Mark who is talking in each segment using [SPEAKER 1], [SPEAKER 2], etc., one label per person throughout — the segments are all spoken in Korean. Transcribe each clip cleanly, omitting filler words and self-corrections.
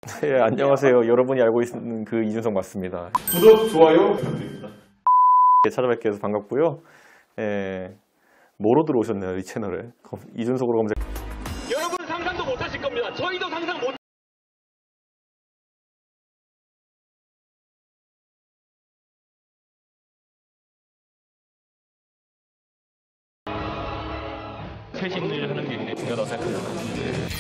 [SPEAKER 1] 네, 안녕하세요. 여러분이 알고 있는 그 이준석 맞습니다.
[SPEAKER 2] 구독, 좋아요 부탁드립니다.
[SPEAKER 1] 찾아뵙게 해서 반갑고요. 뭐로 들어오셨나요, 이 채널에? 이준석으로 검색.
[SPEAKER 3] 여러분 상상도 못하실 겁니다. 저희도 상상 못.
[SPEAKER 1] 최신을 하는 게 중요하다고 생각합니다.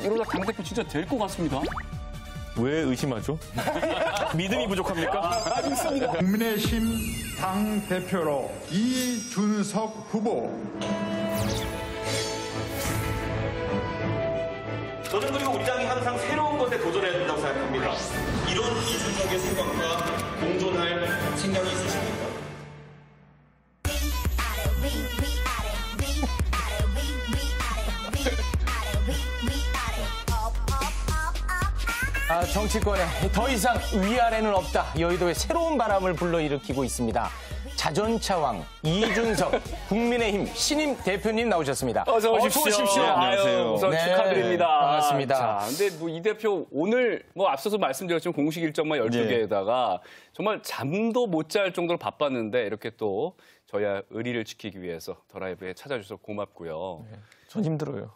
[SPEAKER 4] 이러다 당대표 진짜 될 것 같습니다.
[SPEAKER 1] 왜 의심하죠? 믿음이 부족합니까?
[SPEAKER 5] 국민의힘 당대표로 이준석 후보.
[SPEAKER 6] 저는 그리고 우리 당이 항상 새로운 것에 도전해야 된다고 생각합니다. 이런 이준석의 생각과 공존할 생각이 있으십니까?
[SPEAKER 7] 정치권에 더 이상 위아래는 없다. 여의도에 새로운 바람을 불러일으키고 있습니다. 자전차왕 이준석 국민의힘 신임 대표님 나오셨습니다.
[SPEAKER 4] 어서 오십시오.
[SPEAKER 1] 네, 안녕하세요.
[SPEAKER 4] 우선
[SPEAKER 7] 네,
[SPEAKER 4] 축하드립니다.
[SPEAKER 7] 반갑습니다.
[SPEAKER 4] 자, 근데 뭐 이 대표 오늘 뭐 앞서서 말씀드렸지만 공식 일정만 12개에다가 정말 잠도 못 잘 정도로 바빴는데 이렇게 또 저희의 의리를 지키기 위해서 더 라이브에 찾아주셔서 고맙고요.
[SPEAKER 1] 전 힘들어요.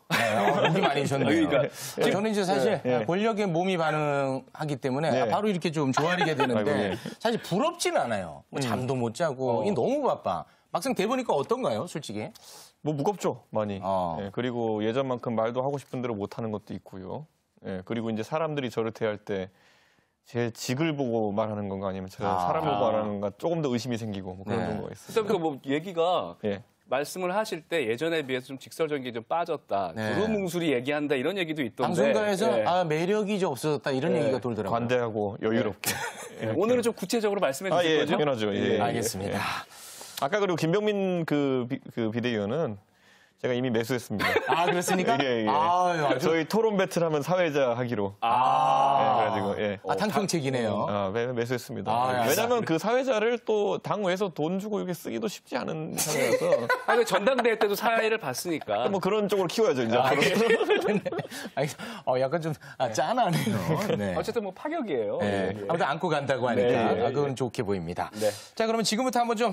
[SPEAKER 7] 몸이 많이 셨네요.
[SPEAKER 4] 그러니까
[SPEAKER 7] 저는 이제 사실 권력에 몸이 반응하기 때문에 바로 이렇게 좀 조아리게 되는데
[SPEAKER 1] 아이고, 예.
[SPEAKER 7] 사실 부럽지는 않아요. 뭐 잠도 못 자고 너무 바빠. 막상 돼보니까 어떤가요, 솔직히?
[SPEAKER 1] 뭐 무겁죠, 많이.
[SPEAKER 7] 어.
[SPEAKER 1] 그리고 예전만큼 말도 하고 싶은 대로 못 하는 것도 있고요. 그리고 이제 사람들이 저를 대할 때 제 직을 보고 말하는 건가 아니면 제가 사람 보고 말하는 건가 조금 더 의심이 생기고 뭐 그런 정도가 있어요.
[SPEAKER 4] 그때부터 뭐 얘기가
[SPEAKER 1] 예.
[SPEAKER 4] 말씀을 하실 때 예전에 비해서 좀 직설적인 게 좀 빠졌다.
[SPEAKER 7] 네.
[SPEAKER 4] 두루뭉술이 얘기한다 이런 얘기도 있던데.
[SPEAKER 7] 방송가에서
[SPEAKER 4] 예.
[SPEAKER 7] 매력이 좀 없어졌다 이런 얘기가 돌더라고요.
[SPEAKER 1] 관대하고 여유롭게.
[SPEAKER 4] 오늘은 좀 구체적으로 말씀해 주실
[SPEAKER 1] 예,
[SPEAKER 4] 거죠?
[SPEAKER 1] 당연하죠. 예.
[SPEAKER 7] 알겠습니다.
[SPEAKER 1] 아까 그리고 김병민 그 비대위원은 제가 이미 매수했습니다.
[SPEAKER 7] 아, 그렇습니까?
[SPEAKER 1] 예.
[SPEAKER 7] 아유, 아주.
[SPEAKER 1] 저희 토론 배틀하면 사회자 하기로. 그래가지고 예.
[SPEAKER 7] 탕평책이네요.
[SPEAKER 1] 매수했습니다. 왜냐하면 그 사회자를 또 당에서 돈 주고 이렇게 쓰기도 쉽지 않은 상황이라서.
[SPEAKER 4] 그 전당대회 때도 사회를 봤으니까.
[SPEAKER 1] 뭐 그런 쪽으로 키워야죠 이제.
[SPEAKER 7] 약간 좀 짠하네요. 네.
[SPEAKER 4] 어쨌든 뭐 파격이에요.
[SPEAKER 7] 네. 아무튼 안고 간다고 하니까
[SPEAKER 4] 네.
[SPEAKER 7] 그건 좋게 보입니다.
[SPEAKER 4] 네.
[SPEAKER 7] 자, 그러면 지금부터 한번 좀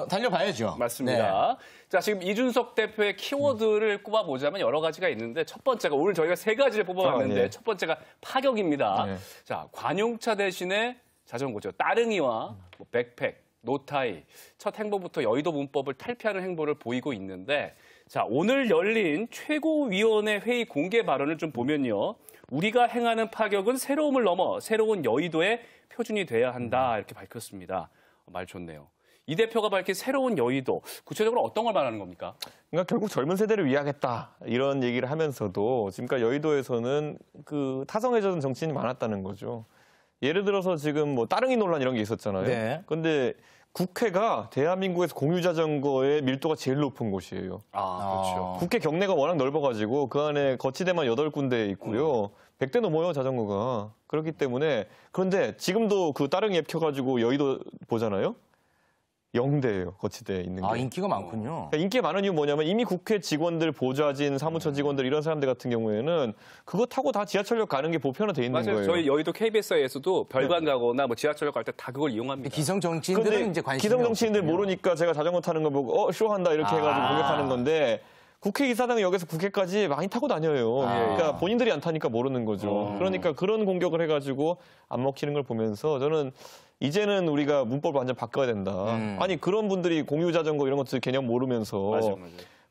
[SPEAKER 7] 달려봐야죠.
[SPEAKER 4] 맞습니다. 자, 지금 이준석 대표의 키워드를 꼽아보자면 여러 가지가 있는데 첫 번째가 오늘 저희가 세 가지를 뽑아봤는데
[SPEAKER 1] 예.
[SPEAKER 4] 첫 번째가 파격입니다.
[SPEAKER 1] 네.
[SPEAKER 4] 자, 관용차 대신에 자전거죠. 따릉이와 뭐 백팩, 노타이, 첫 행보부터 여의도 문법을 탈피하는 행보를 보이고 있는데 자, 오늘 열린 최고위원회 회의 공개 발언을 좀 보면요. 우리가 행하는 파격은 새로움을 넘어 새로운 여의도의 표준이 돼야 한다 이렇게 밝혔습니다. 말 좋네요. 이 대표가 밝힌 새로운 여의도, 구체적으로 어떤 걸 말하는 겁니까?
[SPEAKER 1] 그러니까 결국 젊은 세대를 위하겠다 이런 얘기를 하면서도 지금까지 여의도에서는 그 타성해졌던 정치인이 많았다는 거죠. 예를 들어서 지금 뭐 따릉이 논란 이런 게 있었잖아요.
[SPEAKER 7] 네.
[SPEAKER 1] 그런데 국회가 대한민국에서 공유자전거의 밀도가 제일 높은 곳이에요.
[SPEAKER 4] 그렇죠.
[SPEAKER 1] 국회 경내가 워낙 넓어가지고 그 안에 거치대만 8군데 있고요. 100대 넘어요, 자전거가. 그렇기 때문에 그런데 지금도 그 따릉이 앱 켜가지고 여의도 보잖아요. 0대예요, 거치대에 있는 게.
[SPEAKER 7] 인기가 많군요.
[SPEAKER 1] 그러니까 인기가 많은 이유는 뭐냐면 이미 국회 직원들, 보좌진, 사무처 직원들 이런 사람들 같은 경우에는 그거 타고 다 지하철역 가는 게 보편화돼 있는
[SPEAKER 4] 맞아요.
[SPEAKER 1] 거예요.
[SPEAKER 4] 저희 여의도 KBS에서도 별관 가거나 뭐 지하철역 갈 때 다 그걸 이용합니다.
[SPEAKER 7] 기성 정치인들은 이제 관심이
[SPEAKER 1] 기성 정치인들
[SPEAKER 7] 없거든요.
[SPEAKER 1] 모르니까 제가 자전거 타는 거 보고 쇼한다 이렇게 해가지고 공격하는 건데 국회의사당이 여기서 국회까지 많이 타고 다녀요. 그러니까 본인들이 안 타니까 모르는 거죠. 그러니까 그런 공격을 해가지고 안 먹히는 걸 보면서 저는 이제는 우리가 문법을 완전 바꿔야 된다. 아니 그런 분들이 공유 자전거 이런 것들 개념 모르면서
[SPEAKER 4] 맞아요.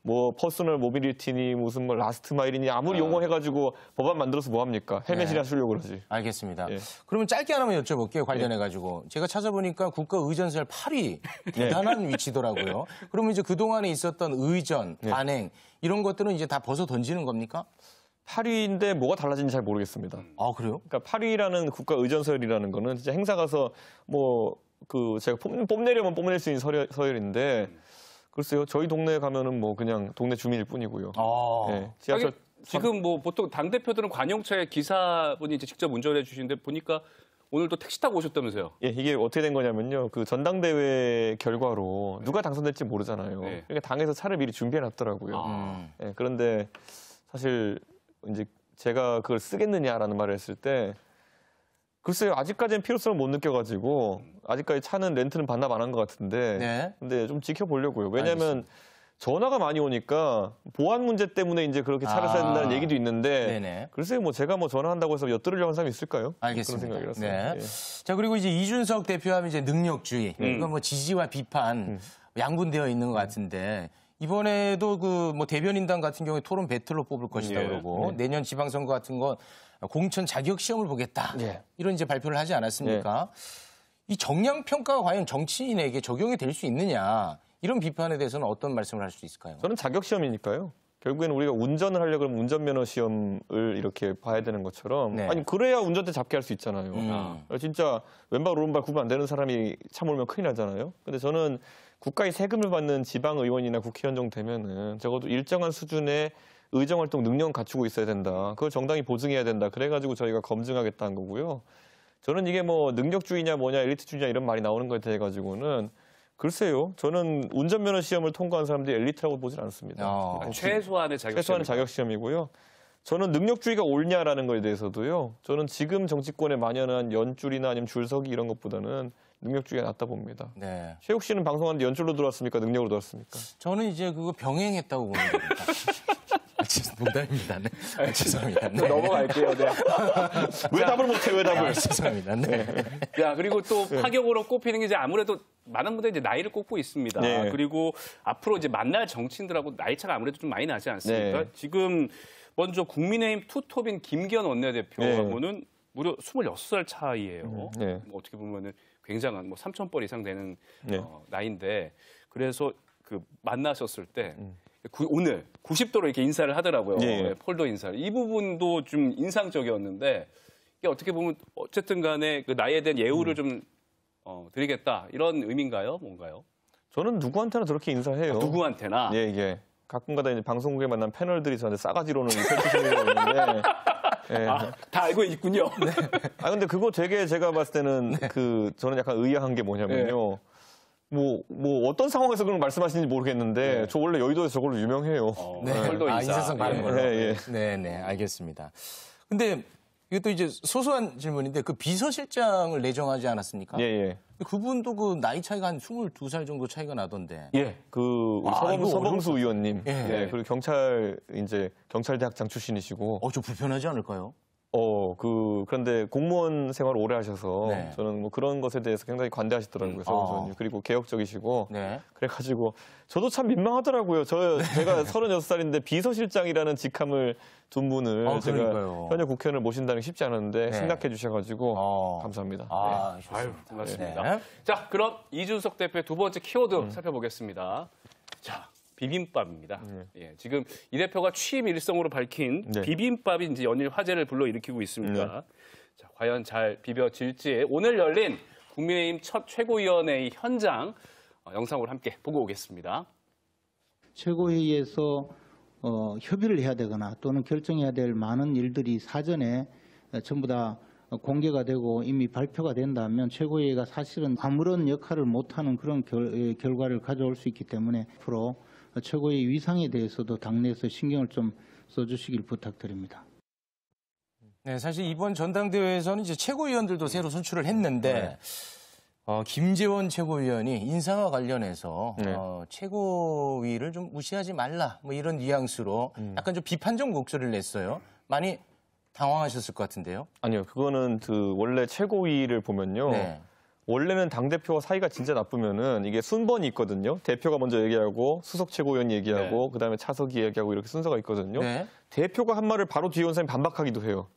[SPEAKER 1] 뭐 퍼스널 모빌리티니 무슨 뭐 라스트 마일이니 아무리 용어해가지고 법안 만들어서 뭐 합니까? 헬멧이나 쓰려고 그러지.
[SPEAKER 7] 알겠습니다.
[SPEAKER 1] 예.
[SPEAKER 7] 그러면 짧게 하나만 여쭤볼게요. 관련해가지고. 제가 찾아보니까 국가의전설 8위 대단한 위치더라고요. 그러면 이제 그동안에 있었던 의전, 관행 이런 것들은 이제 다 벗어 던지는 겁니까?
[SPEAKER 1] 8위인데 뭐가 달라진지 잘 모르겠습니다.
[SPEAKER 7] 아, 그래요?
[SPEAKER 1] 그러니까 8위라는 국가 의전서열이라는 거는 진짜 행사 가서 뭐 그 제가 뽐내려면 뽐낼 수 있는 서열인데 글쎄요 저희 동네에 가면은 뭐 그냥 동네 주민일 뿐이고요. 지하철
[SPEAKER 4] 지금 뭐 보통 당 대표들은 관용차에 기사분이 이제 직접 운전해 주시는데 보니까 오늘도 택시 타고 오셨다면서요?
[SPEAKER 1] 예, 이게 어떻게 된 거냐면요. 그 전당대회 결과로 누가 당선될지 모르잖아요.
[SPEAKER 4] 네.
[SPEAKER 1] 그러니까 당에서 차를 미리 준비해 놨더라고요. 예, 그런데 사실 이제 제가 그걸 쓰겠느냐라는 말을 했을 때 글쎄요, 아직까지는 필요성을 못 느껴가지고 아직까지 차는 렌트는 반납 안 한 것 같은데
[SPEAKER 7] 네.
[SPEAKER 1] 근데 좀 지켜보려고요. 왜냐하면 전화가 많이 오니까 보안 문제 때문에 이제 그렇게 차를 써야 된다는 얘기도 있는데
[SPEAKER 7] 네네.
[SPEAKER 1] 글쎄요, 뭐 제가 뭐 전화한다고 해서 엿들으려고 하는 사람이 있을까요?
[SPEAKER 7] 알겠습니다.
[SPEAKER 1] 그런 생각이라서.
[SPEAKER 7] 네.
[SPEAKER 1] 예.
[SPEAKER 7] 자, 그리고 이제 이준석 대표하면 이제 능력주의. 이건 뭐 지지와 비판 양분되어 있는 것 같은데 이번에도 그 뭐 대변인단 같은 경우에 토론 배틀로 뽑을 것이다
[SPEAKER 4] 예.
[SPEAKER 7] 그러고 내년 지방선거 같은 건 공천 자격 시험을 보겠다.
[SPEAKER 1] 예.
[SPEAKER 7] 이런 이제 발표를 하지 않았습니까? 이 정량 평가가 과연 정치인에게 적용이 될 수 있느냐? 이런 비판에 대해서는 어떤 말씀을 할 수 있을까요?
[SPEAKER 1] 저는 자격 시험이니까요. 결국에는 우리가 운전을 하려고 하면 운전면허 시험을 이렇게 봐야 되는 것처럼
[SPEAKER 7] 네.
[SPEAKER 1] 아니 그래야 운전대 잡게 할 수 있잖아요. 진짜 왼발 오른발 구분 안 되는 사람이 차 몰면 큰일 나잖아요. 근데 저는 국가의 세금을 받는 지방 의원이나 국회의원 정도 되면은 적어도 일정한 수준의 의정 활동 능력은 갖추고 있어야 된다. 그걸 정당이 보증해야 된다. 그래가지고 저희가 검증하겠다는 거고요. 저는 이게 뭐 능력주의냐 뭐냐 엘리트주의냐 이런 말이 나오는 거에 대해 가지고는 글쎄요. 저는 운전면허 시험을 통과한 사람들이 엘리트라고 보진 않습니다.
[SPEAKER 4] 최소한의 자격
[SPEAKER 1] 최소한의
[SPEAKER 4] 시험.
[SPEAKER 1] 자격 시험이고요. 저는 능력주의가 옳냐라는 거에 대해서도요. 저는 지금 정치권에 만연한 연줄이나 아니면 줄서기 이런 것보다는 능력주의가 낫다 봅니다.
[SPEAKER 7] 네.
[SPEAKER 1] 최욱 씨는 방송하는데 연줄로 들어왔습니까? 능력으로 들어왔습니까?
[SPEAKER 7] 저는 이제 그거 병행했다고 보는 겁니다. 농담입니다. 네. 죄송합니다. 네.
[SPEAKER 4] 넘어갈게요. 네.
[SPEAKER 1] 왜 답을 못해? 왜 답을?
[SPEAKER 7] 죄송합니다. 네.
[SPEAKER 4] 자, 그리고 또 파격으로 꼽히는 게 이제 아무래도 많은 분들이 이제 나이를 꼽고 있습니다.
[SPEAKER 1] 네.
[SPEAKER 4] 그리고 앞으로 이제 만날 정치인들하고 나이 차가 아무래도 좀 많이 나지 않습니까?
[SPEAKER 1] 네.
[SPEAKER 4] 지금 먼저 국민의힘 투톱인 김기현 원내대표하고는 무려 26살 차이예요.
[SPEAKER 1] 네.
[SPEAKER 4] 뭐 어떻게 보면은 굉장한 뭐 3,000번 이상 되는
[SPEAKER 1] 네.
[SPEAKER 4] 나이인데 그래서 그 만나셨을 때 오늘 90도로 이렇게 인사를 하더라고요.
[SPEAKER 1] 예.
[SPEAKER 4] 네, 폴더 인사를. 이 부분도 좀 인상적이었는데 이게 어떻게 보면 어쨌든 간에 그 나이에 대한 예우를 좀 드리겠다 이런 의미인가요? 뭔가요?
[SPEAKER 1] 저는 누구한테나 그렇게 인사해요.
[SPEAKER 4] 누구한테나?
[SPEAKER 1] 예, 이게 가끔가다 이제 방송국에 만난 패널들이 저한테 싸가지로는 펼치시는 게 있는데. 예.
[SPEAKER 4] 다 알고 있군요.
[SPEAKER 1] 아 근데 그거 되게 제가 봤을 때는 그 저는 약간 의아한 게 뭐냐면요. 뭐 어떤 상황에서 그런 말씀하시는지 모르겠는데 저 원래 여의도에서 저걸로 유명해요.
[SPEAKER 7] 네.
[SPEAKER 4] 폴더 인사.
[SPEAKER 7] 인사성 바른 걸로.
[SPEAKER 1] 예, 예.
[SPEAKER 7] 네, 네, 알겠습니다. 근데 이것도 이제 소소한 질문인데 그 비서실장을 내정하지 않았습니까?
[SPEAKER 1] 예, 예.
[SPEAKER 7] 그분도 그 나이 차이가 한 22살 정도 차이가 나던데.
[SPEAKER 1] 예. 그
[SPEAKER 7] 이거
[SPEAKER 1] 서범수 의원님.
[SPEAKER 7] 예.
[SPEAKER 1] 예. 그리고 경찰대학장 출신이시고.
[SPEAKER 7] 좀 불편하지 않을까요?
[SPEAKER 1] 그런데 공무원 생활 오래 하셔서
[SPEAKER 7] 네.
[SPEAKER 1] 저는 뭐 그런 것에 대해서 굉장히 관대하시더라고요, 서범수 의원님. 그리고 개혁적이시고.
[SPEAKER 7] 네.
[SPEAKER 1] 그래가지고 저도 참 민망하더라고요. 제가 36살인데 비서실장이라는 직함을 둔 분을 제가
[SPEAKER 7] 그러니까요.
[SPEAKER 1] 현역 국회의원을 모신다는 게 쉽지 않은데
[SPEAKER 7] 네.
[SPEAKER 1] 생각해 주셔가지고 감사합니다.
[SPEAKER 7] 아,
[SPEAKER 4] 아유,
[SPEAKER 7] 좋습니다.
[SPEAKER 4] 고맙습니다.
[SPEAKER 7] 네.
[SPEAKER 4] 자, 그럼 이준석 대표의 두 번째 키워드 살펴보겠습니다. 자, 비빔밥입니다. 예, 지금 이 대표가 취임 일성으로 밝힌
[SPEAKER 1] 네.
[SPEAKER 4] 비빔밥이 이제 연일 화제를 불러일으키고 있습니다. 자, 과연 잘 비벼질지 오늘 열린 국민의힘 첫 최고위원회의 현장 영상으로 함께 보고 오겠습니다.
[SPEAKER 8] 최고회의에서 협의를 해야 되거나 또는 결정해야 될 많은 일들이 사전에 전부 다 공개가 되고 이미 발표가 된다면 최고회의가 사실은 아무런 역할을 못하는 그런 결과를 가져올 수 있기 때문에 앞으로 최고회의 위상에 대해서도 당내에서 신경을 좀 써주시길 부탁드립니다.
[SPEAKER 7] 네, 사실 이번 전당대회에서는 이제 최고위원들도 새로 선출을 했는데 김재원 최고위원이 인사와 관련해서 최고위를 좀 무시하지 말라 뭐 이런 뉘앙스로 약간 좀 비판적 목소리를 냈어요. 많이 당황하셨을 것 같은데요.
[SPEAKER 1] 아니요, 그거는 원래 최고위를 보면요.
[SPEAKER 7] 네.
[SPEAKER 1] 원래는 당대표와 사이가 진짜 나쁘면은 이게 순번이 있거든요. 대표가 먼저 얘기하고 수석 최고위원이 얘기하고 그다음에 차석이 얘기하고 이렇게 순서가 있거든요.
[SPEAKER 7] 네.
[SPEAKER 1] 대표가 한 말을 바로 뒤에 온 사람이 반박하기도 해요.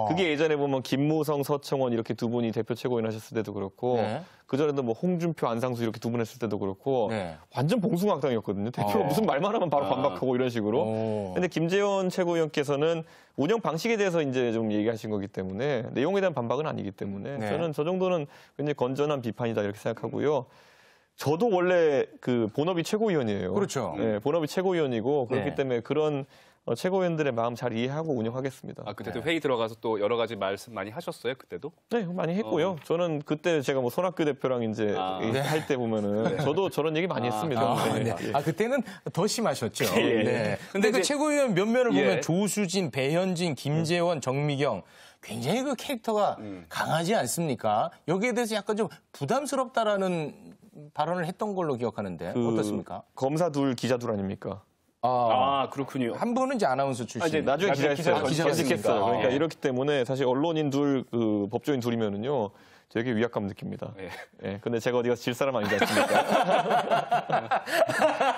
[SPEAKER 1] 그게 예전에 보면 김무성, 서청원 이렇게 두 분이 대표 최고위원 하셨을 때도 그렇고
[SPEAKER 7] 네.
[SPEAKER 1] 그전에도 뭐 홍준표, 안상수 이렇게 두 분 했을 때도 그렇고
[SPEAKER 7] 네.
[SPEAKER 1] 완전 봉숭아학당이었거든요. 대표가 무슨 말만 하면 바로 반박하고 이런 식으로. 근데 김재원 최고위원께서는 운영 방식에 대해서 이제 좀 얘기하신 거기 때문에 내용에 대한 반박은 아니기 때문에
[SPEAKER 7] 네.
[SPEAKER 1] 저는 저 정도는 굉장히 건전한 비판이다 이렇게 생각하고요. 저도 원래 그 본업이 최고위원이에요.
[SPEAKER 7] 그렇죠.
[SPEAKER 1] 네, 본업이 최고위원이고 그렇기
[SPEAKER 7] 네.
[SPEAKER 1] 때문에 그런 최고위원들의 마음 잘 이해하고 운영하겠습니다.
[SPEAKER 4] 아, 그때도 회의 들어가서 또 여러 가지 말씀 많이 하셨어요, 그때도?
[SPEAKER 1] 네, 많이 했고요. 저는 그때 제가 뭐 손학규 대표랑 이제 할 때 보면은 저도 저런 얘기 많이 했습니다. 네.
[SPEAKER 7] 그때는 더 심하셨죠.
[SPEAKER 4] 예.
[SPEAKER 7] 네. 근데 그
[SPEAKER 4] 이제-
[SPEAKER 7] 최고위원 면면을 보면
[SPEAKER 4] 예.
[SPEAKER 7] 조수진, 배현진, 김재원, 정미경 굉장히 그 캐릭터가 강하지 않습니까? 여기에 대해서 약간 좀 부담스럽다라는 발언을 했던 걸로 기억하는데
[SPEAKER 1] 그
[SPEAKER 7] 어떻습니까?
[SPEAKER 1] 검사 둘, 기자 둘 아닙니까?
[SPEAKER 4] 아, 그렇군요.
[SPEAKER 7] 한 분은 이제 아나운서 출신.
[SPEAKER 4] 이제
[SPEAKER 1] 나중에
[SPEAKER 4] 나중에
[SPEAKER 1] 기자했어요.
[SPEAKER 4] 기자가
[SPEAKER 1] 전직했어요.
[SPEAKER 4] 됐으니까.
[SPEAKER 1] 그러니까
[SPEAKER 4] 예.
[SPEAKER 1] 이렇기 때문에 사실 언론인 둘, 그 법조인 둘이면은요. 되게 위압감 느낍니다.
[SPEAKER 4] 예.
[SPEAKER 1] 예. 근데 제가 어디 가서 질 사람 아니지 않습니까?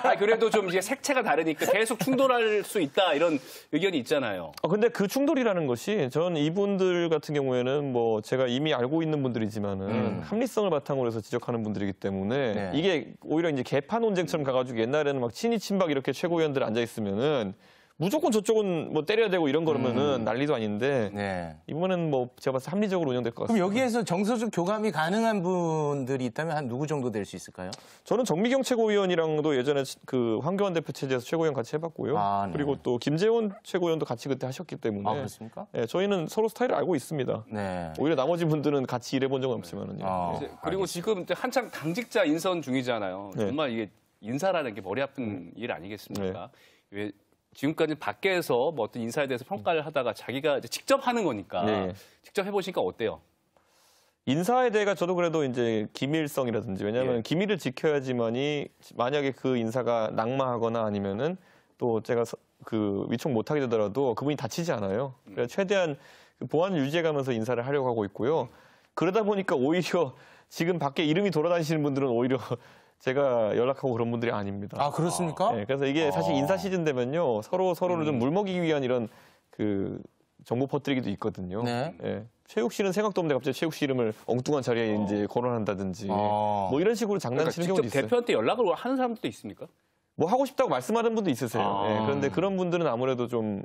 [SPEAKER 4] 아, 그래도 좀 이제 색채가 다르니까 계속 충돌할 수 있다 이런 의견이 있잖아요.
[SPEAKER 1] 근데 그 충돌이라는 것이 전 이분들 같은 경우에는 뭐 제가 이미 알고 있는 분들이지만은 합리성을 바탕으로 해서 지적하는 분들이기 때문에
[SPEAKER 7] 네.
[SPEAKER 1] 이게 오히려 이제 개파 논쟁처럼 가가지고 옛날에는 막 친이 친박 이렇게 최고위원들 앉아 있으면은 무조건 저쪽은 뭐 때려야 되고 이런 거면은 난리도 아닌데
[SPEAKER 7] 네.
[SPEAKER 1] 이번에는 뭐 제가 봤을 때 합리적으로 운영될 것
[SPEAKER 7] 그럼
[SPEAKER 1] 같습니다.
[SPEAKER 7] 여기에서 정서적 교감이 가능한 분들이 있다면 한 누구 정도 될 수 있을까요?
[SPEAKER 1] 저는 정미경 최고위원이랑도 예전에 그 황교안 대표 체제에서 최고위원 같이 해봤고요.
[SPEAKER 7] 아, 네.
[SPEAKER 1] 그리고 또 김재원 최고위원도 같이 그때 하셨기 때문에
[SPEAKER 7] 아, 그렇습니까?
[SPEAKER 1] 예, 저희는 서로 스타일을 알고 있습니다.
[SPEAKER 7] 네.
[SPEAKER 1] 오히려 나머지 분들은 같이 일해본 적은 없지만은요.
[SPEAKER 7] 아,
[SPEAKER 4] 이제 그리고 지금 이제 한창 당직자 인선 중이잖아요.
[SPEAKER 1] 네.
[SPEAKER 4] 정말 이게 인사라는 게 머리 아픈 일 아니겠습니까? 왜 지금까지 밖에서 뭐 어떤 인사에 대해서 평가를 하다가 자기가 이제 직접 하는 거니까
[SPEAKER 1] 네.
[SPEAKER 4] 직접 해보시니까 어때요?
[SPEAKER 1] 인사에 대해가 저도 그래도 이제 기밀성이라든지 왜냐하면
[SPEAKER 4] 예.
[SPEAKER 1] 기밀을 지켜야지만이 만약에 그 인사가 낙마하거나 아니면은 또 제가 그 위촉 못하게 되더라도 그분이 다치지 않아요. 그래서 최대한 그 보안을 유지해가면서 인사를 하려고 하고 있고요. 그러다 보니까 오히려 지금 밖에 이름이 돌아다니시는 분들은 오히려 제가 연락하고 그런 분들이 아닙니다.
[SPEAKER 7] 아, 그렇습니까?
[SPEAKER 1] 네, 그래서 이게 사실 인사 시즌 되면요 서로를 좀 물먹이기 위한 이런 그 정보 퍼뜨리기도 있거든요.
[SPEAKER 7] 네.
[SPEAKER 1] 예. 최욱 씨는 생각도 없는데 갑자기 최욱 씨 이름을 엉뚱한 자리에 이제 거론한다든지
[SPEAKER 7] 어.
[SPEAKER 1] 뭐 이런 식으로
[SPEAKER 4] 그러니까
[SPEAKER 1] 장난치는
[SPEAKER 4] 직접
[SPEAKER 1] 경우도 있어요.
[SPEAKER 4] 대표한테 연락을 하는 사람들도 있습니까?
[SPEAKER 1] 뭐 하고 싶다고 말씀하는 분도 있으세요.
[SPEAKER 4] 아.
[SPEAKER 1] 예, 그런데 그런 분들은 아무래도 좀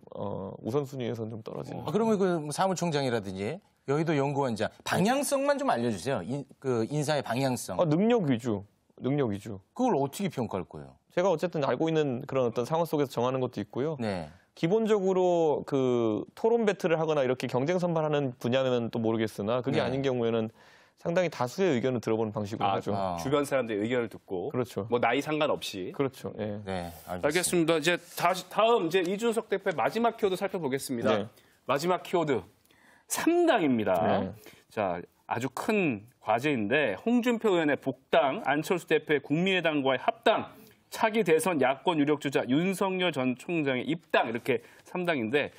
[SPEAKER 1] 우선순위에서는 좀 떨어지는.
[SPEAKER 7] 그러면 그 사무총장이라든지 여의도 연구원장 방향성만 좀 알려주세요. 그 인사의 방향성.
[SPEAKER 1] 능력 위주. 능력 위주.
[SPEAKER 7] 그걸 어떻게 평가할 거예요?
[SPEAKER 1] 제가 어쨌든 알고 있는 그런 어떤 상황 속에서 정하는 것도 있고요.
[SPEAKER 7] 네.
[SPEAKER 1] 기본적으로 그 토론 배틀을 하거나 이렇게 경쟁 선발하는 분야는 또 모르겠으나 그게
[SPEAKER 7] 네.
[SPEAKER 1] 아닌 경우에는 상당히 다수의 의견을 들어보는 방식으로 하죠.
[SPEAKER 7] 아.
[SPEAKER 4] 주변 사람들의 의견을 듣고
[SPEAKER 1] 그렇죠.
[SPEAKER 4] 뭐 나이 상관없이.
[SPEAKER 1] 그렇죠. 예.
[SPEAKER 7] 네.
[SPEAKER 4] 알겠습니다. 이제 다음 이제 이준석 대표의 마지막 키워드 살펴보겠습니다.
[SPEAKER 1] 네.
[SPEAKER 4] 마지막 키워드 3당입니다.
[SPEAKER 1] 네.
[SPEAKER 4] 자, 아주 큰 과제인데 홍준표 의원의 복당, 안철수 대표의 국민의당과의 합당, 차기 대선 야권 유력 주자 윤석열 전 총장의 입당 이렇게 3당인데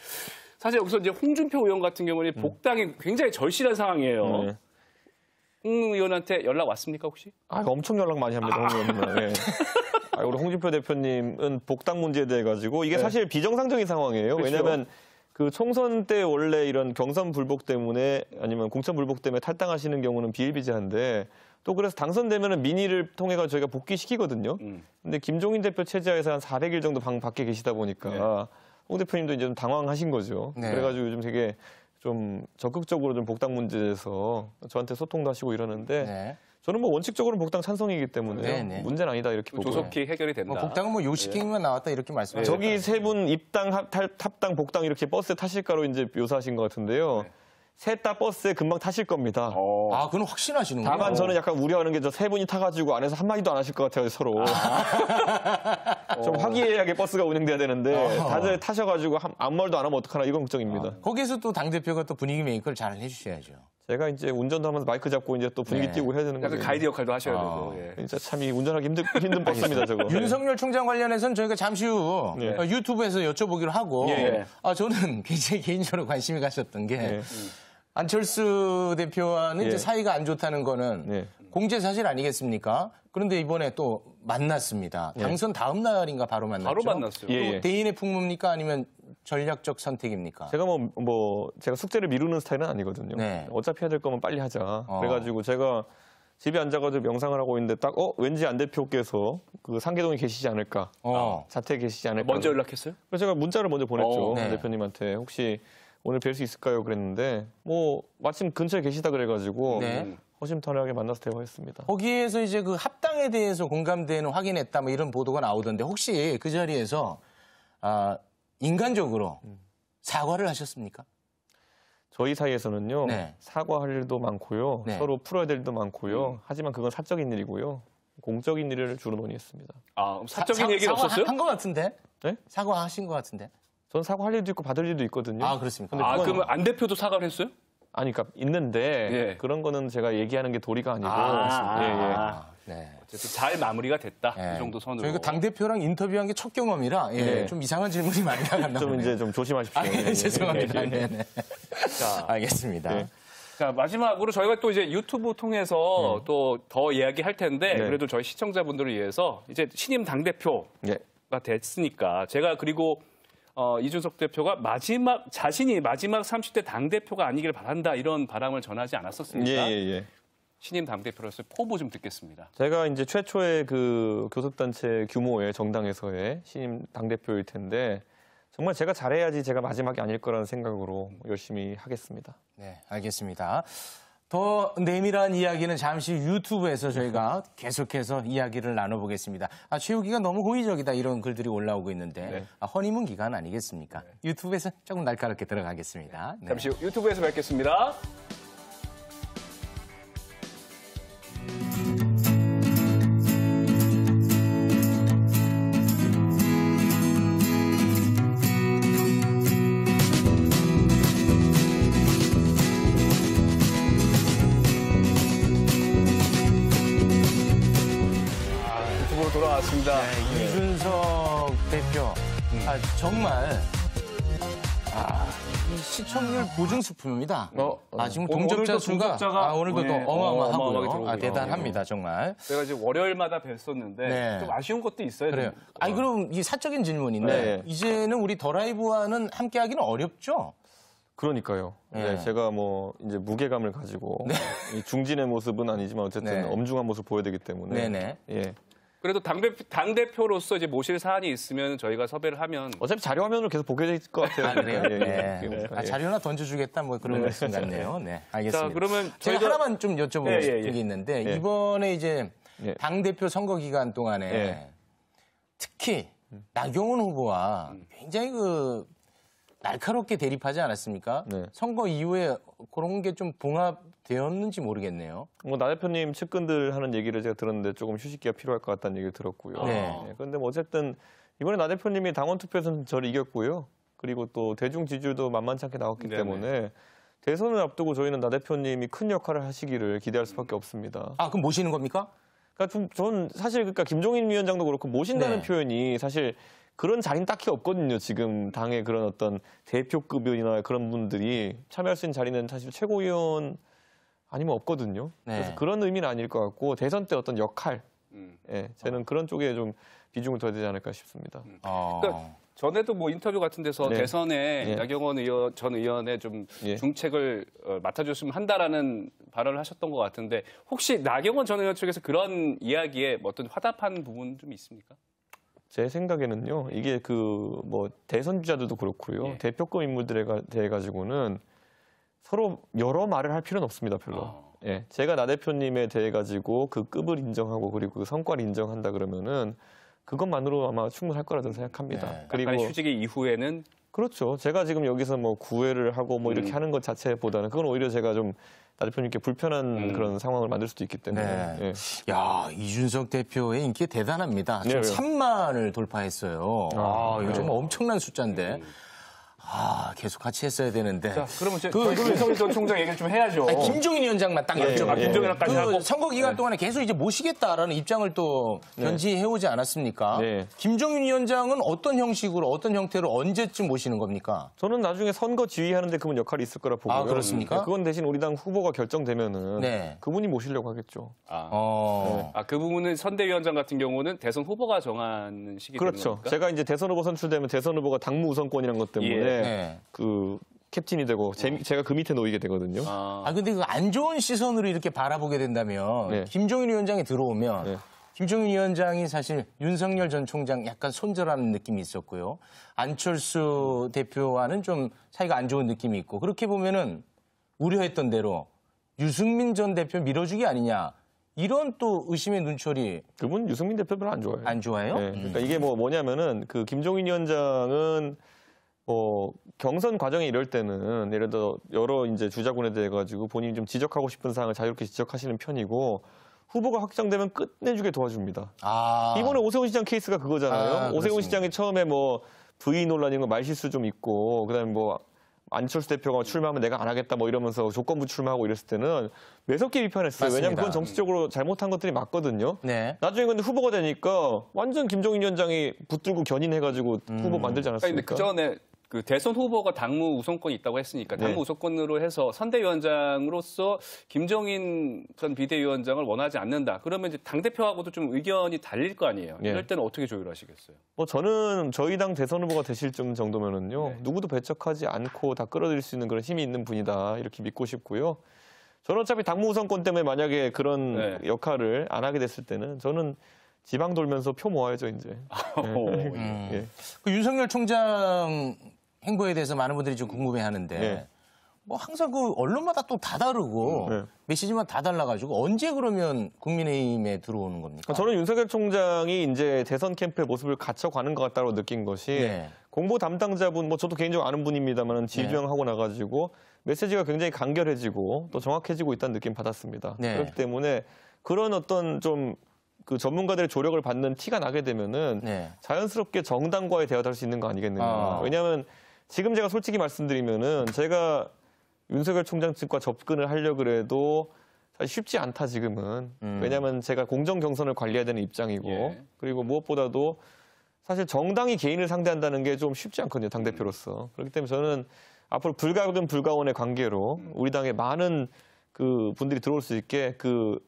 [SPEAKER 4] 사실 여기서 이제 홍준표 의원 같은 경우는 복당이 굉장히 절실한 상황이에요.
[SPEAKER 1] 네.
[SPEAKER 4] 홍 의원한테 연락 왔습니까 혹시?
[SPEAKER 1] 엄청 연락 많이 합니다. 홍 의원님. 예. 우리 홍준표 대표님은 복당 문제에 대해 가지고 이게 사실 비정상적인 상황이에요.
[SPEAKER 4] 그렇죠.
[SPEAKER 1] 왜냐하면 그 총선 때 원래 이런 경선 불복 때문에 아니면 공천 불복 때문에 탈당하시는 경우는 비일비재한데 또 그래서 당선되면은 민의를 통해 가지고 저희가 복귀시키거든요. 근데 김종인 대표 체제에서 한 400일 정도 밖에 계시다 보니까 홍 대표님도 이제 좀 당황하신 거죠.
[SPEAKER 7] 네.
[SPEAKER 1] 그래가지고 요즘 되게 좀 적극적으로 좀 복당 문제에서 저한테 소통도 하시고 이러는데
[SPEAKER 7] 네.
[SPEAKER 1] 저는 뭐 원칙적으로는 복당 찬성이기 때문에
[SPEAKER 7] 네, 네.
[SPEAKER 1] 문제는 아니다 이렇게 보고
[SPEAKER 4] 조속히 해결이 된다.
[SPEAKER 7] 복당은 뭐 요식행위만 나왔다 이렇게 말씀하셨죠.
[SPEAKER 1] 저기 세 분 입당, 합당, 복당 이렇게 버스에 타실까로 이제 묘사하신 것 같은데요. 셋 다 버스에 금방 타실 겁니다.
[SPEAKER 7] 아, 그건 확신하시는군요.
[SPEAKER 1] 다만 저는 약간 우려하는 게 저 세 분이 타가지고 안에서 한마디도 안 하실 것 같아요, 서로. 좀 화기애애하게 버스가 운행돼야 되는데 다들 타셔가지고 아무 말도 안 하면 어떡하나 이건 걱정입니다.
[SPEAKER 7] 거기에서 또 당대표가 또 분위기 메이커를 잘 해주셔야죠.
[SPEAKER 1] 제가 이제 운전도 하면서 마이크 잡고 이제 또 분위기
[SPEAKER 7] 네.
[SPEAKER 1] 띄우고 해야 되는
[SPEAKER 4] 약간
[SPEAKER 1] 거죠.
[SPEAKER 4] 가이드 역할도 하셔야 되고. 예.
[SPEAKER 1] 진짜 참 이 운전하기 힘든 버스입니다, 저거.
[SPEAKER 7] 윤석열 총장 관련해서는 저희가 잠시 후
[SPEAKER 1] 네.
[SPEAKER 7] 유튜브에서 여쭤보기로 하고
[SPEAKER 4] 예.
[SPEAKER 7] 저는 굉장히 개인적으로 관심이 가셨던 게
[SPEAKER 1] 네.
[SPEAKER 7] 안철수 대표와는
[SPEAKER 1] 예.
[SPEAKER 7] 이제 사이가 안 좋다는 거는
[SPEAKER 1] 네.
[SPEAKER 7] 공제 사실 아니겠습니까? 그런데 이번에 또 만났습니다. 당선 다음 날인가 바로 만났죠?
[SPEAKER 4] 바로 만났어요.
[SPEAKER 1] 예,
[SPEAKER 7] 또
[SPEAKER 1] 예.
[SPEAKER 7] 대인의 풍문입니까? 아니면 전략적 선택입니까?
[SPEAKER 1] 제가 제가 숙제를 미루는 스타일은 아니거든요.
[SPEAKER 7] 네.
[SPEAKER 1] 어차피 해야 될 거면 빨리 하자. 그래가지고 제가 집에 앉아가지고 명상을 하고 있는데 딱, 왠지 안 대표께서 그 상계동에 계시지 않을까. 자택에 계시지 않을까.
[SPEAKER 4] 먼저 연락했어요?
[SPEAKER 1] 그래서 제가 문자를 먼저 보냈죠.
[SPEAKER 7] 네.
[SPEAKER 1] 대표님한테. 혹시 오늘 뵐 수 있을까요? 그랬는데, 마침 근처에 계시다 그래가지고,
[SPEAKER 7] 네.
[SPEAKER 1] 허심탄회하게 만나서 대화했습니다.
[SPEAKER 7] 거기에서 이제 그 합당에 대해서 공감대는 확인했다 뭐 이런 보도가 나오던데 혹시 그 자리에서 인간적으로 사과를 하셨습니까?
[SPEAKER 1] 저희 사이에서는요.
[SPEAKER 7] 네.
[SPEAKER 1] 사과할 일도 많고요.
[SPEAKER 7] 네.
[SPEAKER 1] 서로 풀어야 될 일도 많고요. 하지만 그건 사적인 일이고요. 공적인 일을 주로 논의했습니다.
[SPEAKER 4] 아, 사적인 얘기는 없었어요?
[SPEAKER 7] 한것 같은데?
[SPEAKER 1] 네?
[SPEAKER 7] 사과하신 것 같은데?
[SPEAKER 1] 전 사과할 일도 있고 받을 일도 있거든요.
[SPEAKER 7] 아, 그렇습니까?
[SPEAKER 1] 근데
[SPEAKER 4] 아,
[SPEAKER 1] 그건-
[SPEAKER 4] 그러면 안 대표도 사과를 했어요?
[SPEAKER 1] 아니, 그러니까 있는데
[SPEAKER 4] 예.
[SPEAKER 1] 그런 거는 제가 얘기하는 게 도리가 아니고
[SPEAKER 7] 네.
[SPEAKER 4] 어쨌든 잘 마무리가 됐다.
[SPEAKER 7] 네.
[SPEAKER 4] 이 정도 선으로.
[SPEAKER 7] 저희가 당대표랑 인터뷰한 게 첫 경험이라
[SPEAKER 1] 네.
[SPEAKER 7] 좀 이상한 질문이 많이 나갔나
[SPEAKER 1] 좀
[SPEAKER 7] 보네요.
[SPEAKER 1] 이제 좀 조심하십시오.
[SPEAKER 7] 아, 네, 죄송합니다.
[SPEAKER 1] 예, 예.
[SPEAKER 7] 네네. 자, 알겠습니다.
[SPEAKER 1] 네.
[SPEAKER 4] 자, 마지막으로 저희가 또 이제 유튜브 통해서 또 더 이야기할 텐데
[SPEAKER 1] 네.
[SPEAKER 4] 그래도 저희 시청자분들을 위해서 이제 신임 당대표가
[SPEAKER 1] 예.
[SPEAKER 4] 됐으니까 제가 그리고 이준석 대표가 자신이 마지막 30대 당대표가 아니길 바란다 이런 바람을 전하지 않았었습니까?
[SPEAKER 1] 예.
[SPEAKER 4] 신임 당대표로서 포부 좀 듣겠습니다.
[SPEAKER 1] 제가 이제 최초의 그 교섭단체 규모의 정당에서의 신임 당대표일 텐데 정말 제가 잘해야지 제가 마지막이 아닐 거라는 생각으로 열심히 하겠습니다.
[SPEAKER 7] 네, 알겠습니다. 더 내밀한 이야기는 잠시 유튜브에서 저희가 계속해서 이야기를 나눠보겠습니다. 최욱이가 너무 호의적이다 이런 글들이 올라오고 있는데 허니문 기간 아니겠습니까? 유튜브에서 조금 날카롭게 들어가겠습니다. 네.
[SPEAKER 4] 잠시 후 유튜브에서 뵙겠습니다. 유튜브로 돌아왔습니다.
[SPEAKER 7] 이준석 대표, 정말 이 시청률 보증 스프입니다. 지금 동접자
[SPEAKER 4] 오늘도
[SPEAKER 7] 수가
[SPEAKER 4] 동접자가
[SPEAKER 7] 오늘도 또
[SPEAKER 4] 네,
[SPEAKER 7] 어마어마하고요.
[SPEAKER 4] 어마어마하게 들어오고
[SPEAKER 7] 대단합니다, 정말.
[SPEAKER 4] 제가 이제 월요일마다 뵀었는데
[SPEAKER 7] 네.
[SPEAKER 4] 좀 아쉬운 것도 있어요.
[SPEAKER 7] 그래요.
[SPEAKER 4] 좀.
[SPEAKER 7] 그럼 이 사적인 질문인데
[SPEAKER 1] 네.
[SPEAKER 7] 이제는 우리 더 라이브와는 함께하기는 어렵죠?
[SPEAKER 1] 그러니까요.
[SPEAKER 7] 네.
[SPEAKER 1] 제가 뭐 이제 무게감을 가지고 이 중진의 모습은 아니지만 어쨌든
[SPEAKER 7] 네.
[SPEAKER 1] 엄중한 모습 보여야 되기 때문에
[SPEAKER 7] 네네.
[SPEAKER 1] 예.
[SPEAKER 4] 그래도 당대표로서 이제 모실 사안이 있으면 저희가 섭외를 하면
[SPEAKER 1] 어차피 자료 화면으로 계속 보게 될 것 같아요.
[SPEAKER 7] 그래요?
[SPEAKER 1] 예,
[SPEAKER 7] 네.
[SPEAKER 1] 예.
[SPEAKER 7] 자료나 던져주겠다 뭐 그런 말씀 같네요. 네, 알겠습니다.
[SPEAKER 4] 자, 그러면
[SPEAKER 7] 제가
[SPEAKER 4] 저희가-
[SPEAKER 7] 하나만 좀 여쭤보고
[SPEAKER 4] 예,
[SPEAKER 7] 싶은
[SPEAKER 4] 예.
[SPEAKER 7] 게 있는데
[SPEAKER 1] 예.
[SPEAKER 7] 이번에 이제
[SPEAKER 1] 예.
[SPEAKER 7] 당대표 선거 기간 동안에
[SPEAKER 1] 예.
[SPEAKER 7] 특히 나경원 후보와 굉장히 날카롭게 대립하지 않았습니까?
[SPEAKER 1] 네.
[SPEAKER 7] 선거 이후에 그런 게 좀 봉합되었는지 모르겠네요.
[SPEAKER 1] 뭐 나 대표님 측근들 하는 얘기를 제가 들었는데 조금 휴식기가 필요할 것 같다는 얘기를 들었고요.
[SPEAKER 7] 네.
[SPEAKER 1] 그런데 뭐 어쨌든 이번에 나 대표님이 당원 투표에서는 저를 이겼고요. 그리고 또 대중 지지율도 만만치 않게 나왔기
[SPEAKER 4] 네네.
[SPEAKER 1] 때문에 대선을 앞두고 저희는 나 대표님이 큰 역할을 하시기를 기대할 수밖에 없습니다.
[SPEAKER 7] 그럼 모시는 겁니까?
[SPEAKER 1] 그러니까 전 사실 김종인 위원장도 그렇고 모신다는
[SPEAKER 7] 네.
[SPEAKER 1] 표현이 사실 그런 자리는 딱히 없거든요. 지금 당의 그런 어떤 대표급이나 그런 분들이 참여할 수 있는 자리는 사실 최고위원 아니면 없거든요.
[SPEAKER 7] 네.
[SPEAKER 1] 그래서 그런 의미는 아닐 것 같고 대선 때 어떤 역할, 저는 그런 쪽에 좀 비중을 둬야 되지 않을까 싶습니다.
[SPEAKER 4] 그러니까 전에도 뭐 인터뷰 같은 데서
[SPEAKER 1] 네.
[SPEAKER 4] 대선에
[SPEAKER 1] 네.
[SPEAKER 4] 나경원 전 의원의 좀
[SPEAKER 1] 예.
[SPEAKER 4] 중책을 맡아줬으면 한다라는 발언을 하셨던 것 같은데 혹시 나경원 전 의원 측에서 그런 이야기에 어떤 화답한 부분 좀 있습니까?
[SPEAKER 1] 제 생각에는요, 이게 뭐 대선 주자들도 그렇고요,
[SPEAKER 4] 예.
[SPEAKER 1] 대표급 인물들에 대해 가지고는 서로 여러 말을 할 필요는 없습니다, 별로. 예, 제가 나 대표님에 대해 가지고 그 급을 인정하고 그리고 그 성과를 인정한다 그러면은 그것만으로 아마 충분할 거라 저는 생각합니다.
[SPEAKER 7] 네.
[SPEAKER 1] 그리고
[SPEAKER 4] 약간의 휴직의 이후에는
[SPEAKER 1] 그렇죠. 제가 지금 여기서 뭐 구애를 하고 뭐 이렇게 하는 것 자체보다는 그건 오히려 제가 좀 나 대표님께 불편한 그런 상황을 만들 수도 있기 때문에.
[SPEAKER 7] 네.
[SPEAKER 1] 예.
[SPEAKER 7] 야, 이준석 대표의 인기 대단합니다. 지금
[SPEAKER 1] 네,
[SPEAKER 7] 3만을 돌파했어요. 이거
[SPEAKER 1] 네.
[SPEAKER 7] 정말 엄청난 숫자인데. 계속 같이 했어야 되는데.
[SPEAKER 4] 자, 그러면 이제 윤석열 전 총장 얘기를 좀 해야죠.
[SPEAKER 7] 김종인 위원장만 딱 여쭤볼게요.
[SPEAKER 4] 김종인까지 하고.
[SPEAKER 7] 선거 기간 동안에 계속 이제 모시겠다라는 입장을 또 견지해오지 않았습니까?
[SPEAKER 1] 네.
[SPEAKER 7] 김종인 위원장은 어떤 형식으로, 어떤 형태로 언제쯤 모시는 겁니까?
[SPEAKER 1] 저는 나중에 선거 지휘하는데 그분 역할이 있을 거라 보고요.
[SPEAKER 7] 그렇습니까?
[SPEAKER 1] 그건 대신 우리 당 후보가 결정되면은
[SPEAKER 7] 네.
[SPEAKER 1] 그분이 모시려고 하겠죠.
[SPEAKER 4] 그 부분은 선대위원장 같은 경우는 대선 후보가 정하는 시기 되는
[SPEAKER 1] 그렇죠.
[SPEAKER 4] 겁니까?
[SPEAKER 1] 제가 이제 대선 후보 선출되면 대선 후보가 당무 우선권이라는 것 때문에
[SPEAKER 7] 네.
[SPEAKER 1] 그 캡틴이 되고 제가 그 밑에 놓이게 되거든요.
[SPEAKER 7] 근데 그 안 좋은 시선으로 이렇게 바라보게 된다면
[SPEAKER 1] 네.
[SPEAKER 7] 김종인 위원장이 들어오면
[SPEAKER 1] 네.
[SPEAKER 7] 김종인 위원장이 사실 윤석열 전 총장 약간 손절하는 느낌이 있었고요. 안철수 대표와는 좀 사이가 안 좋은 느낌이 있고 그렇게 보면은 우려했던 대로 유승민 전 대표 밀어주기 아니냐 이런 또 의심의 눈초리
[SPEAKER 1] 그분 유승민 대표 별로 안 좋아해요.
[SPEAKER 7] 안 좋아해요?
[SPEAKER 1] 네. 그러니까 이게 뭐냐면은 그 김종인 위원장은 경선 과정에 이럴 때는 예를 들어 여러 이제 주자군에 대해 가지고 본인이 좀 지적하고 싶은 사항을 자유롭게 지적하시는 편이고 후보가 확정되면 끝내주게 도와줍니다. 이번에 오세훈 시장 케이스가 그거잖아요. 오세훈
[SPEAKER 7] 그렇습니다.
[SPEAKER 1] 시장이 처음에 뭐 부의 논란 이런 거 말실수 좀 있고 그다음에 뭐 안철수 대표가 출마하면 내가 안 하겠다 뭐 이러면서 조건부 출마하고 이랬을 때는 매섭게 비판했어요.
[SPEAKER 7] 맞습니다.
[SPEAKER 1] 왜냐하면 그건 정치적으로 잘못한 것들이 맞거든요.
[SPEAKER 7] 네.
[SPEAKER 1] 나중에 근데 후보가 되니까 완전 김종인 위원장이 붙들고 견인해가지고 후보 만들지
[SPEAKER 4] 근데
[SPEAKER 1] 않았습니까?
[SPEAKER 4] 그 전에 그 대선 후보가 당무 우선권이 있다고 했으니까 당무
[SPEAKER 1] 네.
[SPEAKER 4] 우선권으로 해서 선대위원장으로서 김종인 전 비대위원장을 원하지 않는다. 그러면 이제 당대표하고도 좀 의견이 달릴 거 아니에요.
[SPEAKER 1] 네.
[SPEAKER 4] 이럴 때는 어떻게 조율하시겠어요?
[SPEAKER 1] 뭐 저는 저희 당 대선 후보가 되실 정도면은요 누구도 배척하지 않고 다 끌어들일 수 있는 그런 힘이 있는 분이다 이렇게 믿고 싶고요. 저는 어차피 당무 우선권 때문에 만약에 그런
[SPEAKER 4] 네.
[SPEAKER 1] 역할을 안 하게 됐을 때는 저는 지방 돌면서 표 모아야죠 이제. 예.
[SPEAKER 7] 그 윤석열 총장 행보에 대해서 많은 분들이 좀 궁금해하는데
[SPEAKER 1] 네.
[SPEAKER 7] 뭐 항상 그 언론마다 또 다 다르고
[SPEAKER 1] 네.
[SPEAKER 7] 메시지만 다 달라가지고 언제 그러면 국민의힘에 들어오는 겁니까?
[SPEAKER 1] 저는 윤석열 총장이 이제 대선 캠프의 모습을 갖춰가는 것 같다고 느낀 것이
[SPEAKER 7] 네.
[SPEAKER 1] 공보 담당자분, 뭐 저도 개인적으로 아는 분입니다만 지휘주행하고 나가지고 메시지가 굉장히 간결해지고 또 정확해지고 있다는 느낌 받았습니다.
[SPEAKER 7] 네.
[SPEAKER 1] 그렇기 때문에 그런 어떤 좀 그 전문가들의 조력을 받는 티가 나게 되면은
[SPEAKER 7] 네.
[SPEAKER 1] 자연스럽게 정당과의 대화도 할 수 있는 거 아니겠느냐. 왜냐하면 지금 제가 솔직히 말씀드리면은 제가 윤석열 총장 측과 접근을 하려고 그래도 사실 쉽지 않다 지금은. 왜냐하면 제가 공정 경선을 관리해야 되는 입장이고
[SPEAKER 4] 예.
[SPEAKER 1] 그리고 무엇보다도 사실 정당이 개인을 상대한다는 게 좀 쉽지 않거든요 당대표로서. 그렇기 때문에 저는 앞으로 불가근 불가원의 관계로 우리 당에 많은 그 분들이 들어올 수 있게 그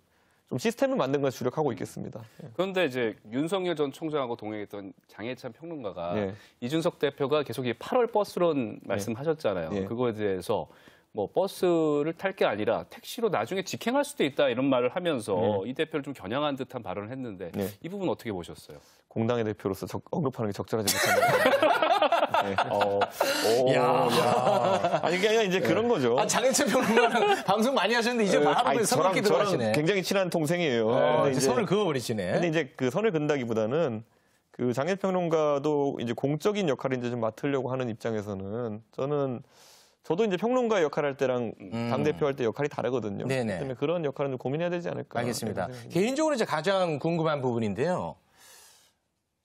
[SPEAKER 1] 좀 시스템을 만드는 것에 주력하고 있겠습니다. 예.
[SPEAKER 4] 그런데 이제 윤석열 전 총장하고 동행했던 장해찬 평론가가
[SPEAKER 1] 예.
[SPEAKER 4] 이준석 대표가 계속 이 8월 버스론 말씀하셨잖아요.
[SPEAKER 1] 예.
[SPEAKER 4] 그거에 대해서 뭐 버스를 탈 게 아니라 택시로 나중에 직행할 수도 있다 이런 말을 하면서 이 대표를 좀 겨냥한 듯한 발언을 했는데
[SPEAKER 1] 네.
[SPEAKER 4] 이 부분 어떻게 보셨어요?
[SPEAKER 1] 공당의 대표로서 언급하는 게 적절하지 못합니다. 네. 아니 이게 아니라 이제 그런 거죠.
[SPEAKER 7] 장혜철 평론가랑 방송 많이 하셨는데 이제 바로
[SPEAKER 1] 아니,
[SPEAKER 7] 선긋기 들어가시네.
[SPEAKER 1] 저랑 굉장히 친한 동생이에요. 근데
[SPEAKER 7] 이제 선을 그어버리시네.
[SPEAKER 1] 근데 이제 그 선을 근다기보다는 그 장혜 평론가도 이제 공적인 역할을 이제 좀 맡으려고 하는 입장에서는 저도 이제 평론가 역할 할 때랑 당대표 할 때 역할이 다르거든요.
[SPEAKER 7] 네네.
[SPEAKER 1] 그렇기 때문에 그런 역할은 좀 고민해야 되지 않을까.
[SPEAKER 7] 알겠습니다.
[SPEAKER 1] 이런 생각이
[SPEAKER 7] 개인적으로 이제 가장 궁금한 부분인데요.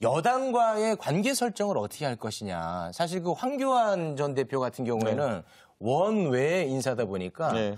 [SPEAKER 7] 여당과의 관계 설정을 어떻게 할 것이냐. 사실 그 황교안 전 대표 같은 경우에는 원외 인사다 보니까
[SPEAKER 1] 네.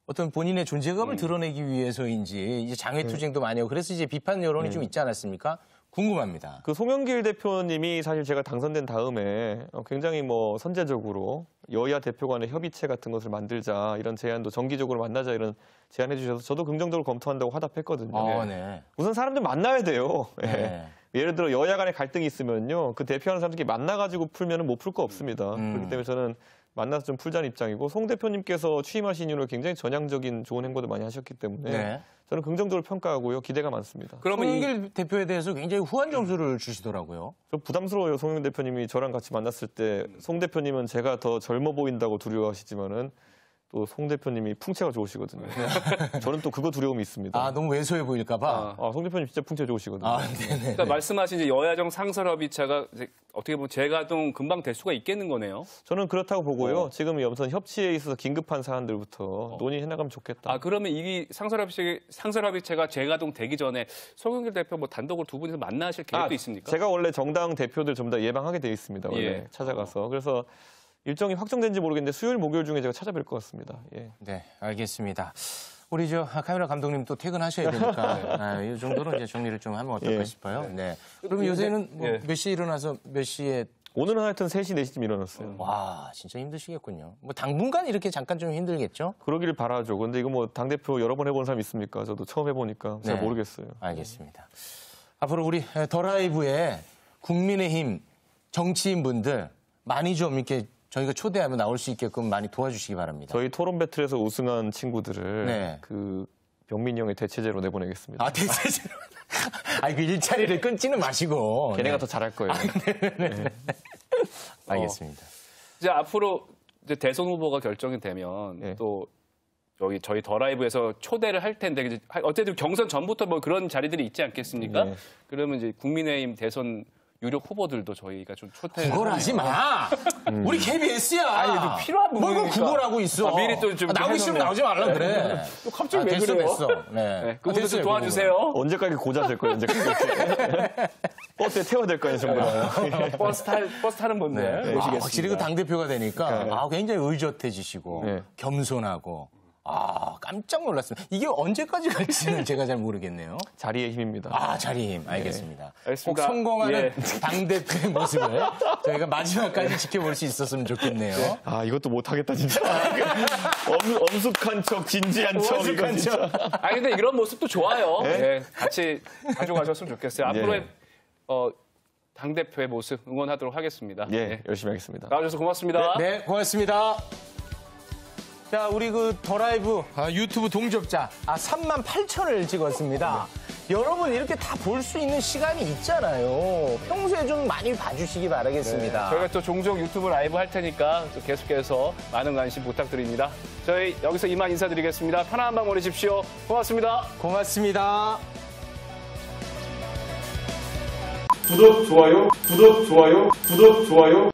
[SPEAKER 7] 어떤 본인의 존재감을 드러내기 위해서인지 이제 장외투쟁도 많이 하고 그래서 이제 비판 여론이 좀 있지 않았습니까? 궁금합니다.
[SPEAKER 1] 그 송영길 대표님이 사실 제가 당선된 다음에 굉장히 뭐 선제적으로 여야 대표 간의 협의체 같은 것을 만들자 이런 제안도 정기적으로 만나자 이런 제안해 주셔서 저도 긍정적으로 검토한다고 화답했거든요.
[SPEAKER 7] 네.
[SPEAKER 1] 우선 사람들 만나야 돼요. 예.
[SPEAKER 7] 네.
[SPEAKER 1] 예를 들어 여야 간의 갈등이 있으면요. 그 대표하는 사람들끼리 만나가지고 풀면 못 풀 거 없습니다. 그렇기 때문에 저는 만나서 좀 풀자는 입장이고 송 대표님께서 취임하신 이후로 굉장히 전향적인 좋은 행보도 많이 하셨기 때문에
[SPEAKER 7] 네.
[SPEAKER 1] 저는 긍정적으로 평가하고요. 기대가 많습니다.
[SPEAKER 4] 그러면
[SPEAKER 7] 송영길 대표에 대해서 굉장히 후한 점수를 주시더라고요.
[SPEAKER 1] 좀 부담스러워요. 송영 대표님이 저랑 같이 만났을 때 송 대표님은 제가 더 젊어 보인다고 두려워하시지만은 또 송 대표님이 풍채가 좋으시거든요. 저는 또 그거 두려움이 있습니다.
[SPEAKER 7] 아, 너무 왜소해 보일까봐.
[SPEAKER 1] 송 대표님 진짜 풍채 좋으시거든요.
[SPEAKER 7] 네네.
[SPEAKER 4] 그러니까 말씀하신 이제 여야정 상설협의체가 이제 어떻게 보면 재가동 금방 될 수가 있겠는 거네요.
[SPEAKER 1] 저는 그렇다고 보고요. 지금 우선 협치에 있어서 긴급한 사안들부터 논의해 나가면 좋겠다.
[SPEAKER 4] 아 그러면 이 상설협의체가 재가동 되기 전에 송영길 대표 뭐 단독으로 두 분이서 만나실 계획도 있습니까?
[SPEAKER 1] 제가 원래 정당 대표들 전부 다 예방하게 돼 있습니다. 원래
[SPEAKER 4] 예.
[SPEAKER 1] 찾아가서. 그래서 일정이 확정된지 모르겠는데 수요일, 목요일 중에 제가 찾아뵐 것 같습니다. 예.
[SPEAKER 7] 네, 알겠습니다. 우리 카메라 감독님 또 퇴근하셔야 되니까 이 정도로 이제 정리를 좀 하면 어떨까
[SPEAKER 1] 예.
[SPEAKER 7] 싶어요. 네. 그럼 요새는 뭐
[SPEAKER 4] 예.
[SPEAKER 7] 몇 시에 일어나서 몇 시에
[SPEAKER 1] 오늘은 하여튼 3시, 4시쯤 일어났어요.
[SPEAKER 7] 와, 진짜 힘드시겠군요. 뭐 당분간 이렇게 잠깐 좀 힘들겠죠?
[SPEAKER 1] 그러기를 바라죠. 근데 이거 뭐 당대표 여러 번 해본 사람 있습니까? 저도 처음 해보니까 잘
[SPEAKER 7] 네.
[SPEAKER 1] 모르겠어요.
[SPEAKER 7] 알겠습니다. 앞으로 우리 더 라이브에 국민의힘 정치인분들 많이 좀 이렇게 저희가 초대하면 나올 수 있게끔 많이 도와주시기 바랍니다.
[SPEAKER 1] 저희 토론 배틀에서 우승한 친구들을
[SPEAKER 7] 네.
[SPEAKER 1] 그 병민이 형의 대체제로 내보내겠습니다.
[SPEAKER 7] 아, 대체제로. 아니, 그 일자리를 끊지는 마시고.
[SPEAKER 1] 걔네가
[SPEAKER 7] 네.
[SPEAKER 1] 더 잘할 거예요.
[SPEAKER 7] 알겠습니다.
[SPEAKER 4] 이제 앞으로 이제 대선 후보가 결정이 되면
[SPEAKER 1] 네.
[SPEAKER 4] 또 여기 저희 더 라이브에서 초대를 할 텐데 이제 어쨌든 경선 전부터 뭐 그런 자리들이 있지 않겠습니까?
[SPEAKER 1] 네.
[SPEAKER 4] 그러면 이제 국민의힘 대선 유력 후보들도 저희가 좀 초대를
[SPEAKER 7] 그걸 하지 마. 우리 KBS야.
[SPEAKER 4] 아니, 좀 필요한
[SPEAKER 7] 뭘
[SPEAKER 4] 부분이니까.
[SPEAKER 7] 그걸 하고 있어.
[SPEAKER 4] 미리 또좀
[SPEAKER 7] 나오기 싫으면 나오지 말라 그래.
[SPEAKER 4] 또 갑자기 왜
[SPEAKER 7] 됐어,
[SPEAKER 4] 그래요?
[SPEAKER 7] 됐어. 네.
[SPEAKER 4] 네, 그분들 좀
[SPEAKER 7] 됐어요,
[SPEAKER 4] 도와주세요.
[SPEAKER 1] 언제까지 고자 될 거예요, 언제까지. 버스에 태워야 될 거 아니에요, 전부 다.
[SPEAKER 4] 버스 타는 분들
[SPEAKER 7] 네.
[SPEAKER 4] 모시겠습니다.
[SPEAKER 7] 확실히 그 당대표가 되니까 굉장히 의젓해지시고
[SPEAKER 1] 네.
[SPEAKER 7] 겸손하고 깜짝 놀랐습니다. 이게 언제까지 갈지는 제가 잘 모르겠네요.
[SPEAKER 1] 자리의 힘입니다.
[SPEAKER 7] 자리 힘. 알겠습니다. 꼭
[SPEAKER 4] 알겠습니다.
[SPEAKER 7] 성공하는
[SPEAKER 4] 예.
[SPEAKER 7] 당대표의 모습을 저희가 마지막까지 지켜볼 수 있었으면 좋겠네요.
[SPEAKER 1] 이것도 못하겠다, 진짜. 엄숙한 척, 진지한 척. 이거 진짜.
[SPEAKER 4] 아니 근데 이런 모습도 좋아요. 네, 같이 가져가셨으면 좋겠어요. 앞으로의 당 대표의 모습 응원하도록 하겠습니다.
[SPEAKER 1] 예,
[SPEAKER 4] 네.
[SPEAKER 1] 열심히 하겠습니다.
[SPEAKER 4] 나와주셔서 고맙습니다.
[SPEAKER 7] 네, 고맙습니다. 자, 우리 그 더 라이브 유튜브 동접자 38,000을 찍었습니다. 여러분 이렇게 다 볼 수 있는 시간이 있잖아요. 평소에 좀 많이 봐주시기 바라겠습니다.
[SPEAKER 4] 저희가 또 종종 유튜브 라이브 할 테니까 또 계속해서 많은 관심 부탁드립니다. 저희 여기서 이만 인사드리겠습니다. 편안한 밤 보내십시오. 고맙습니다.
[SPEAKER 7] 고맙습니다.
[SPEAKER 2] 구독, 좋아요, 구독, 좋아요, 구독, 좋아요.